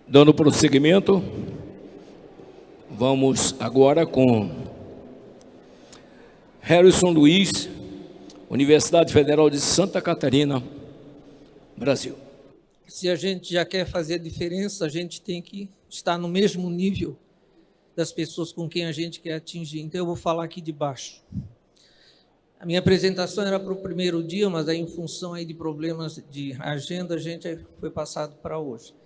Dando prosseguimento, vamos agora com Harrison Luiz, Universidade Federal de Santa Catarina, Brasil. Se a gente já quer fazer diferença, a gente tem que estar no mesmo nível das pessoas com quem a gente quer atingir. Então, eu vou falar aqui de baixo. A minha apresentação era para o primeiro dia, mas aí, em função aí de problemas de agenda, a gente foi passado para hoje.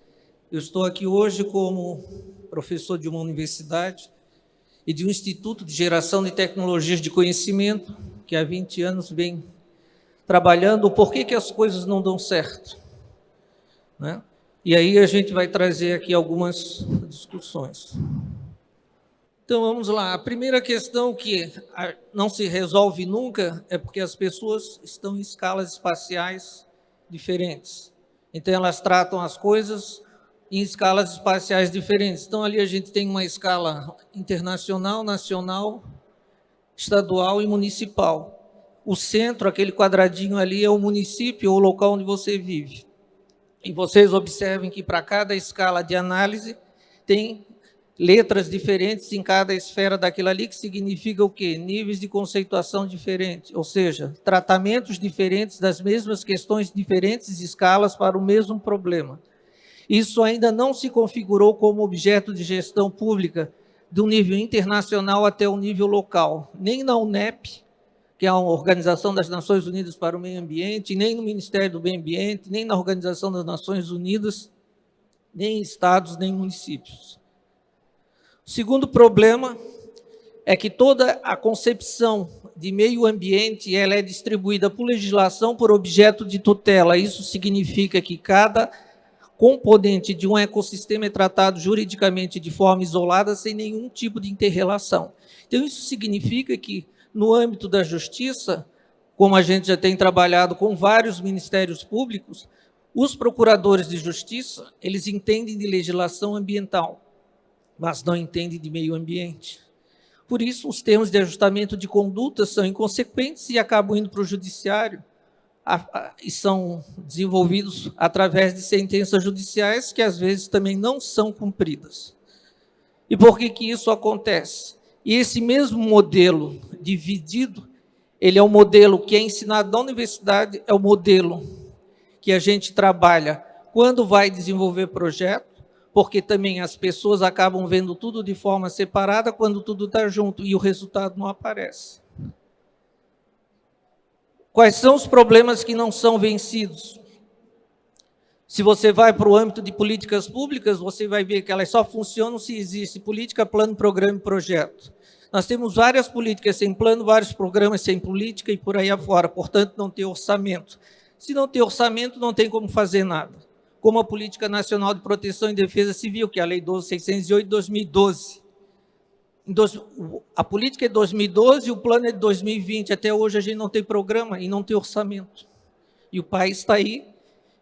Eu estou aqui hoje como professor de uma universidade e de um instituto de geração de tecnologias de conhecimento, que há 20 anos vem trabalhando o porquê que as coisas não dão certo, né? E aí a gente vai trazer aqui algumas discussões. Então, vamos lá. A primeira questão que não se resolve nunca é porque as pessoas estão em escalas espaciais diferentes. Então, elas tratam as coisas em escalas espaciais diferentes. Então, ali a gente tem uma escala internacional, nacional, estadual e municipal. O centro, aquele quadradinho ali, é o município ou o local onde você vive. E vocês observem que para cada escala de análise tem letras diferentes em cada esfera daquilo ali, que significa o quê? Níveis de conceituação diferentes, ou seja, tratamentos diferentes das mesmas questões, diferentes escalas para o mesmo problema. Isso ainda não se configurou como objeto de gestão pública do nível internacional até o nível local, nem na UNEP, que é a Organização das Nações Unidas para o Meio Ambiente, nem no Ministério do Meio Ambiente, nem na Organização das Nações Unidas, nem em estados, nem em municípios. O segundo problema é que toda a concepção de meio ambiente ela é distribuída por legislação por objeto de tutela. Isso significa que cada componente de um ecossistema é tratado juridicamente de forma isolada, sem nenhum tipo de inter-relação. Então, isso significa que, no âmbito da justiça, como a gente já tem trabalhado com vários ministérios públicos, os procuradores de justiça, eles entendem de legislação ambiental, mas não entendem de meio ambiente. Por isso, os termos de ajustamento de conduta são inconsequentes e acabam indo para o judiciário, e são desenvolvidos através de sentenças judiciais que, às vezes, também não são cumpridas. E por que isso acontece? E esse mesmo modelo dividido, ele é o modelo que é ensinado na universidade, é o modelo que a gente trabalha quando vai desenvolver projeto, porque também as pessoas acabam vendo tudo de forma separada quando tudo está junto e o resultado não aparece. Quais são os problemas que não são vencidos? Se você vai para o âmbito de políticas públicas, você vai ver que elas só funcionam se existe política, plano, programa e projeto. Nós temos várias políticas sem plano, vários programas sem política e por aí afora, portanto, não tem orçamento. Se não tem orçamento, não tem como fazer nada. Como a Política Nacional de Proteção e Defesa Civil, que é a Lei 12.608 de 2012. A política é de 2012 e o plano é de 2020. Até hoje a gente não tem programa e não tem orçamento. E o país está aí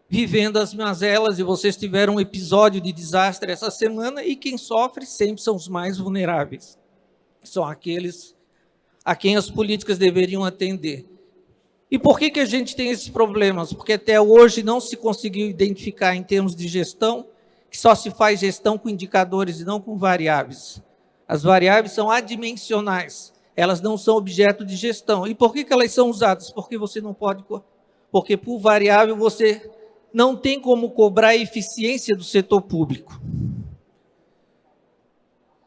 vivendo as mazelas, e vocês tiveram um episódio de desastre essa semana, e quem sofre sempre são os mais vulneráveis. São aqueles a quem as políticas deveriam atender. E por que a gente tem esses problemas? Porque até hoje não se conseguiu identificar em termos de gestão, que só se faz gestão com indicadores e não com variáveis. As variáveis são adimensionais, elas não são objeto de gestão. E por que elas são usadas? Porque você não pode, porque por variável você não tem como cobrar a eficiência do setor público.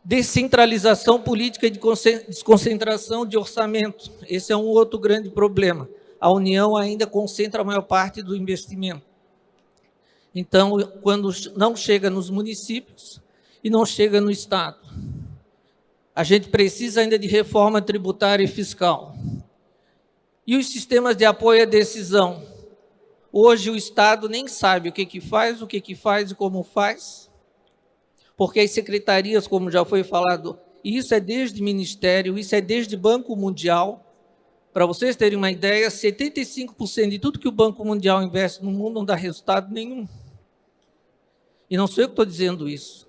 Descentralização política e de desconcentração de orçamento. Esse é um outro grande problema. A União ainda concentra a maior parte do investimento. Então, quando não chega nos municípios e não chega no Estado, a gente precisa ainda de reforma tributária e fiscal. E os sistemas de apoio à decisão? Hoje o Estado nem sabe o que faz e como faz, porque as secretarias, como já foi falado, isso é desde Ministério, isso é desde Banco Mundial. Para vocês terem uma ideia, 75% de tudo que o Banco Mundial investe no mundo não dá resultado nenhum. E não sou eu que estou dizendo isso.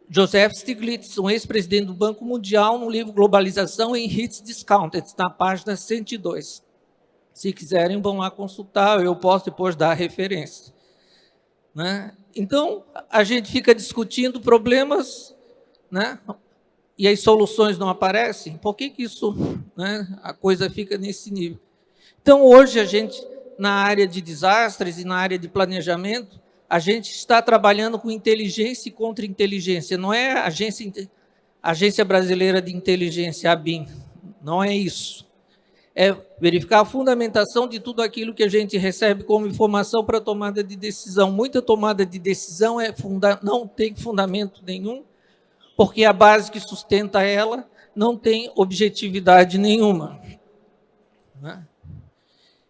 Joseph Stiglitz, um ex-presidente do Banco Mundial, no livro Globalização em Hits Discounted, na página 102. Se quiserem, vão lá consultar, eu posso depois dar a referência. né? Então, a gente fica discutindo problemas, né? E as soluções não aparecem. Por que isso, né, a coisa fica nesse nível? Então, hoje, a gente, na área de desastres e na área de planejamento, a gente está trabalhando com inteligência e contra-inteligência. Não é a Agência Brasileira de Inteligência, a ABIN. Não é isso. É verificar a fundamentação de tudo aquilo que a gente recebe como informação para tomada de decisão. Muita tomada de decisão não tem fundamento nenhum, porque a base que sustenta ela não tem objetividade nenhuma, né?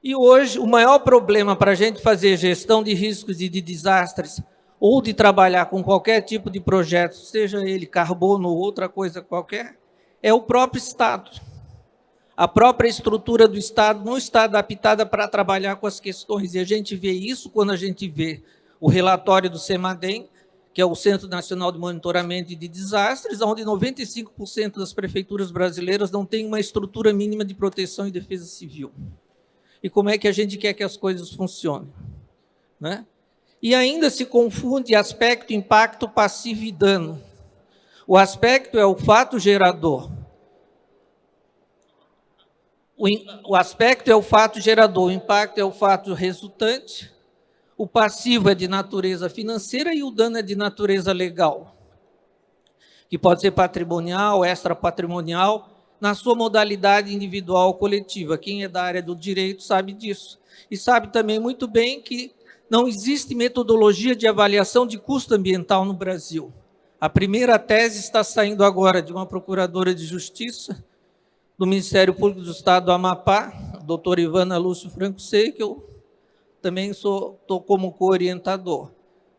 E hoje, o maior problema para a gente fazer gestão de riscos e de desastres, ou de trabalhar com qualquer tipo de projeto, seja ele carbono ou outra coisa qualquer, é o próprio Estado. A própria estrutura do Estado não está adaptada para trabalhar com as questões, e a gente vê isso quando a gente vê o relatório do CEMADEM, que é o Centro Nacional de Monitoramento de Desastres, onde 95% das prefeituras brasileiras não têm uma estrutura mínima de proteção e defesa civil. E como é que a gente quer que as coisas funcionem, né? E ainda se confunde aspecto, impacto, passivo e dano. O aspecto é o fato gerador. O aspecto é o fato gerador, o impacto é o fato resultante, o passivo é de natureza financeira e o dano é de natureza legal, que pode ser patrimonial, extrapatrimonial, na sua modalidade individual ou coletiva. Quem é da área do direito sabe disso. E sabe também muito bem que não existe metodologia de avaliação de custo ambiental no Brasil. A primeira tese está saindo agora de uma procuradora de justiça do Ministério Público do Estado do Amapá, a doutora Ivana Lúcio Franco Sei, que eu também estou como co-orientador,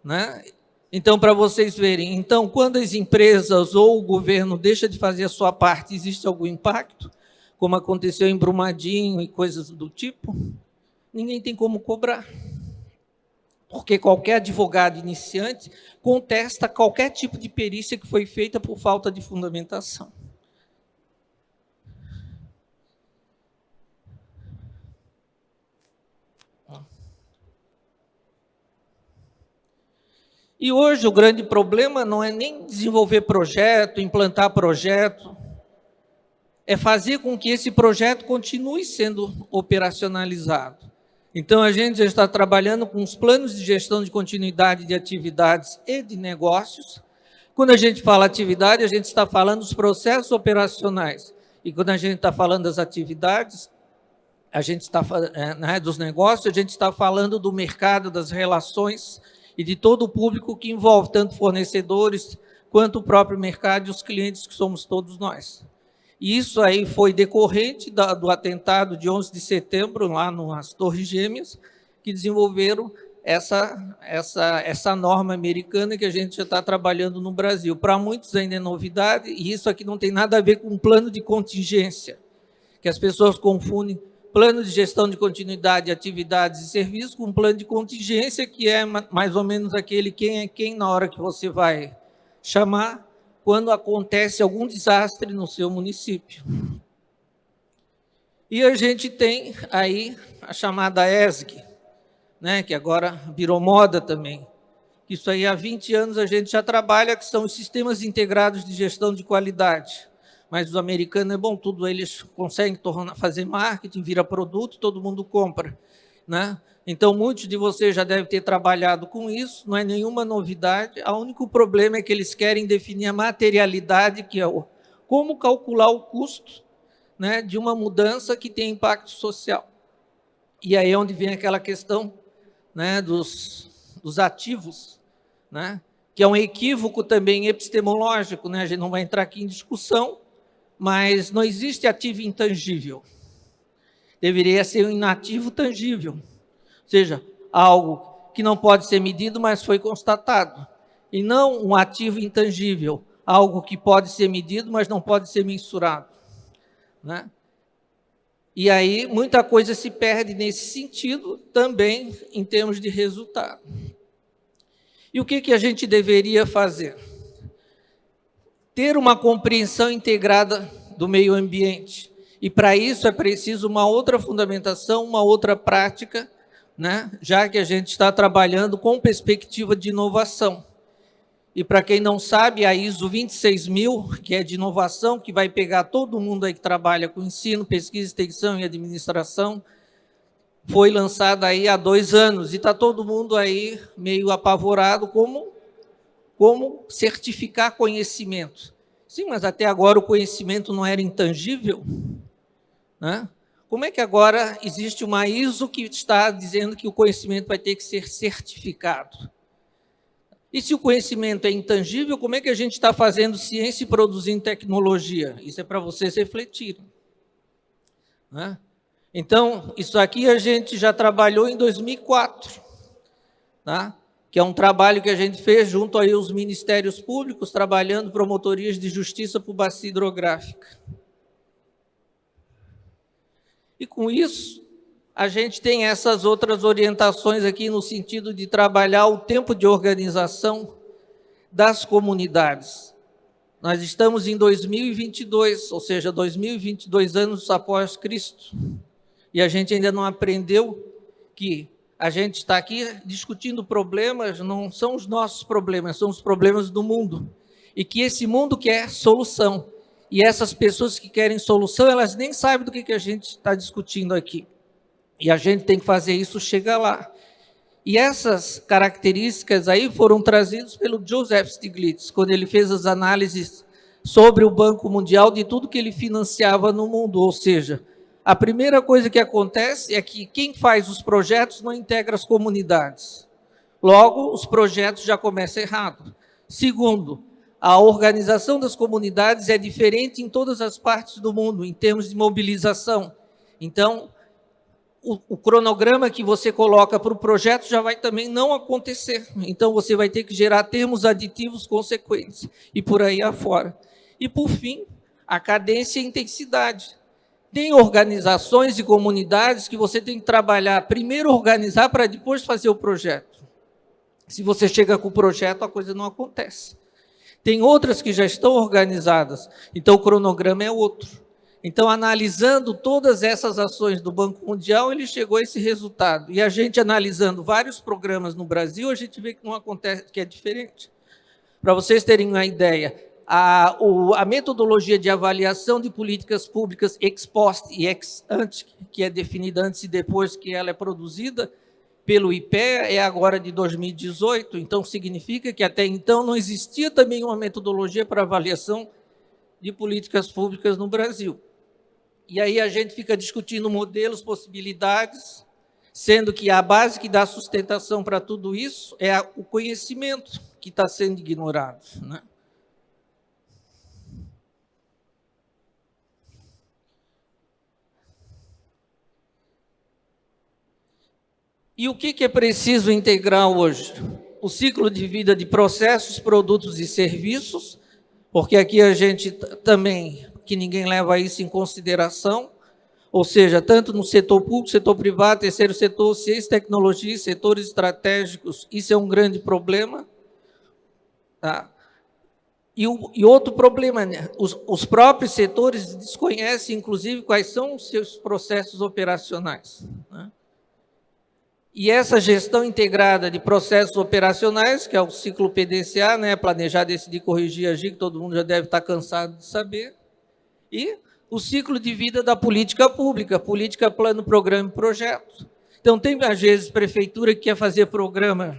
né? Então, para vocês verem, então, quando as empresas ou o governo deixa de fazer a sua parte, existe algum impacto, como aconteceu em Brumadinho e coisas do tipo, ninguém tem como cobrar. Porque qualquer advogado iniciante contesta qualquer tipo de perícia que foi feita por falta de fundamentação. E hoje o grande problema não é nem desenvolver projeto, implantar projeto, é fazer com que esse projeto continue sendo operacionalizado. Então, a gente já está trabalhando com os planos de gestão de continuidade de atividades e de negócios. Quando a gente fala atividade, a gente está falando dos processos operacionais. E quando a gente está falando das atividades, a gente está dos negócios, a gente está falando do mercado, das relações e de todo o público que envolve, tanto fornecedores quanto o próprio mercado e os clientes, que somos todos nós. E isso aí foi decorrente do atentado de 11 de setembro, lá nas Torres Gêmeas, que desenvolveram essa norma americana que a gente já está trabalhando no Brasil. Para muitos ainda é novidade, e isso aqui não tem nada a ver com um plano de contingência, que as pessoas confundem plano de gestão de continuidade de atividades e serviços com um plano de contingência, que é mais ou menos aquele quem é quem na hora que você vai chamar, quando acontece algum desastre no seu município. E a gente tem aí a chamada ESG, né, que agora virou moda também. Isso aí há 20 anos a gente já trabalha, que são os sistemas integrados de gestão de qualidade. Mas os americanos é bom, tudo eles conseguem fazer marketing, vira produto, todo mundo compra, né? Então, muitos de vocês já devem ter trabalhado com isso, não é nenhuma novidade. O único problema é que eles querem definir a materialidade, que é como calcular o custo, né, de uma mudança que tem impacto social. E aí é onde vem aquela questão, né, dos ativos, né, que é um equívoco também epistemológico, né? A gente não vai entrar aqui em discussão, mas não existe ativo intangível. Deveria ser um inativo tangível, ou seja, algo que não pode ser medido, mas foi constatado. E não um ativo intangível, algo que pode ser medido, mas não pode ser mensurado, né? E aí muita coisa se perde nesse sentido também em termos de resultado. E o que a gente deveria fazer? Ter uma compreensão integrada do meio ambiente. E para isso é preciso uma outra fundamentação, uma outra prática, né? Já que a gente está trabalhando com perspectiva de inovação. E para quem não sabe, a ISO 26000, que é de inovação, que vai pegar todo mundo aí que trabalha com ensino, pesquisa, extensão e administração, foi lançada aí há 2 anos e está todo mundo aí meio apavorado como certificar conhecimento. Sim, mas até agora o conhecimento não era intangível, né? Como é que agora existe uma ISO que está dizendo que o conhecimento vai ter que ser certificado? E se o conhecimento é intangível, como é que a gente está fazendo ciência e produzindo tecnologia? Isso é para vocês refletirem, né? Então, isso aqui a gente já trabalhou em 2004, tá? Que é um trabalho que a gente fez junto aí aos ministérios públicos, trabalhando promotorias de justiça por bacia hidrográfica. E com isso, a gente tem essas outras orientações aqui no sentido de trabalhar o tempo de organização das comunidades. Nós estamos em 2022, ou seja, 2022 anos após Cristo. E a gente ainda não aprendeu que a gente está aqui discutindo problemas, não são os nossos problemas, são os problemas do mundo. E que esse mundo quer solução. E essas pessoas que querem solução, elas nem sabem do que a gente está discutindo aqui. E a gente tem que fazer isso chegar lá. E essas características aí foram trazidas pelo Joseph Stiglitz, quando ele fez as análises sobre o Banco Mundial de tudo que ele financiava no mundo, ou seja, a primeira coisa que acontece é que quem faz os projetos não integra as comunidades. Logo, os projetos já começam errado. Segundo, a organização das comunidades é diferente em todas as partes do mundo, em termos de mobilização. Então, o cronograma que você coloca para o projeto já vai também não acontecer. Então, você vai ter que gerar termos aditivos consequentes, e por aí afora. E, por fim, a cadência e a intensidade. Tem organizações e comunidades que você tem que trabalhar, primeiro organizar para depois fazer o projeto. Se você chega com o projeto, a coisa não acontece. Tem outras que já estão organizadas, então o cronograma é outro. Então, analisando todas essas ações do Banco Mundial, ele chegou a esse resultado. E a gente analisando vários programas no Brasil, a gente vê que não acontece, que é diferente. Para vocês terem uma ideia, a metodologia de avaliação de políticas públicas ex post e ex ante, que é definida antes e depois que ela é produzida pelo IPEA, é agora de 2018, então significa que até então não existia também uma metodologia para avaliação de políticas públicas no Brasil. E aí a gente fica discutindo modelos, possibilidades, sendo que a base que dá sustentação para tudo isso é o conhecimento que está sendo ignorado, né? E o que é preciso integrar hoje? O ciclo de vida de processos, produtos e serviços, porque aqui a gente também, que ninguém leva isso em consideração, ou seja, tanto no setor público, setor privado, terceiro setor, ciência e tecnologia, setores estratégicos, isso é um grande problema, tá? E outro problema, né? Os próprios setores desconhecem, inclusive, quais são os seus processos operacionais, né? E essa gestão integrada de processos operacionais, que é o ciclo PDCA, né, planejar, decidir, corrigir, agir, que todo mundo já deve estar cansado de saber, e o ciclo de vida da política pública, política, plano, programa e projeto. Então, tem, às vezes, prefeitura que quer fazer programa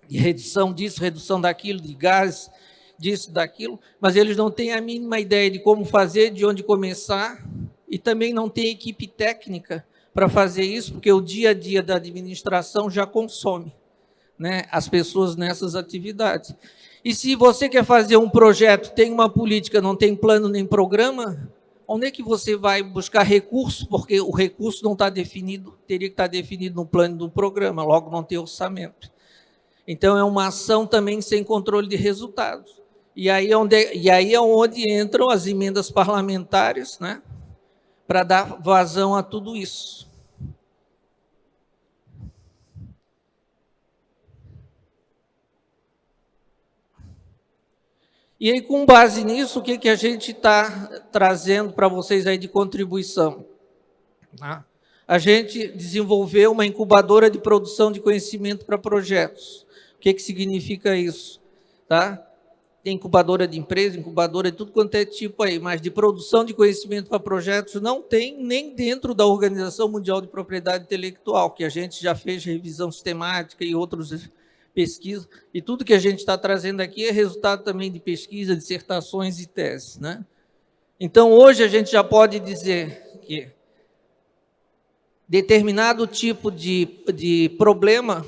de redução disso, redução daquilo, de gás, disso, daquilo, mas eles não têm a mínima ideia de como fazer, de onde começar, e também não tem equipe técnica para fazer isso, porque o dia a dia da administração já consome, né, as pessoas nessas atividades. E se você quer fazer um projeto, tem uma política, não tem plano nem programa, onde é que você vai buscar recurso? Porque o recurso não está definido, teria que estar definido no plano do programa, logo não tem orçamento. Então, é uma ação também sem controle de resultados. E aí é onde entram as emendas parlamentares, né, para dar vazão a tudo isso. E aí, com base nisso, o que, que a gente está trazendo para vocês aí de contribuição? a gente desenvolveu uma incubadora de produção de conhecimento para projetos. O que significa isso? Tá? Tem incubadora de empresa, incubadora de tudo quanto é tipo aí, mas de produção de conhecimento para projetos não tem nem dentro da Organização Mundial de Propriedade Intelectual, que a gente já fez revisão sistemática e outras pesquisas, e tudo que a gente está trazendo aqui é resultado também de pesquisa, dissertações e teses, né? Então, hoje a gente já pode dizer que determinado tipo de problema,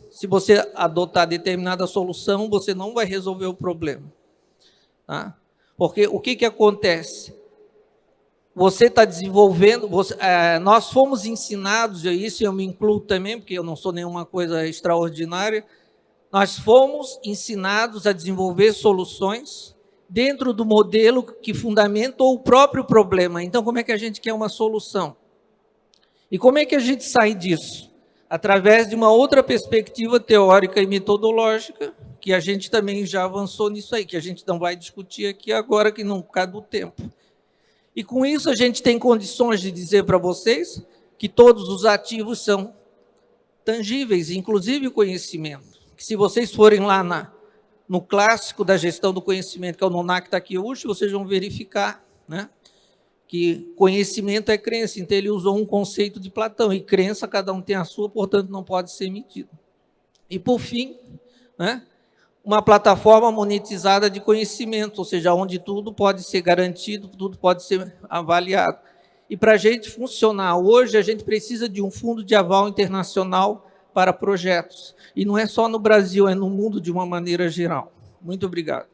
se você adotar determinada solução, você não vai resolver o problema. Tá? Porque o que acontece? Você está desenvolvendo, nós fomos ensinados, e isso eu me incluo também, porque eu não sou nenhuma coisa extraordinária, nós fomos ensinados a desenvolver soluções dentro do modelo que fundamentou o próprio problema. Então, como é que a gente quer uma solução? E como é que a gente sai disso? Através de uma outra perspectiva teórica e metodológica, que a gente também já avançou nisso aí, que a gente não vai discutir aqui agora, que não cabe o tempo. E com isso a gente tem condições de dizer para vocês que todos os ativos são tangíveis, inclusive o conhecimento. Que se vocês forem lá no clássico da gestão do conhecimento, que é o Nonak Takeuchi, vocês vão verificar, né, que conhecimento é crença. Então, ele usou um conceito de Platão, e crença, cada um tem a sua, portanto, não pode ser medido. E, por fim, né, uma plataforma monetizada de conhecimento, ou seja, onde tudo pode ser garantido, tudo pode ser avaliado. E, para a gente funcionar hoje, a gente precisa de um fundo de aval internacional para projetos. E não é só no Brasil, é no mundo de uma maneira geral. Muito obrigado.